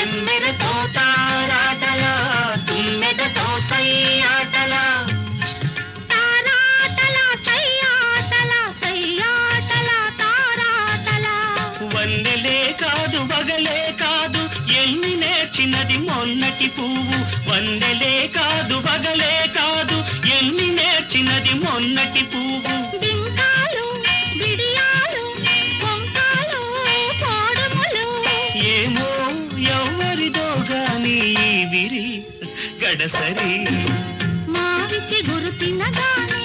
తెమ్మెరతో తారాటల తుమ్మెదతో సయ్యాటల తారాటల సయ్యాటల సయ్యాటల తారాటల వన్నెలే కాదు వగలే కాదు ఎన్ని నేర్చినది మొన్నటి పువ్వు వన్నెలే కాదు వగలే కాదు ఎన్ని నేర్చినది మొన్నటి పువ్వు బింకాలు బిడియాలు కొంకాలు కోడుములు ఏమో ఎవరిదో గాని విరి గడసరి మావిచి గురు తినగాను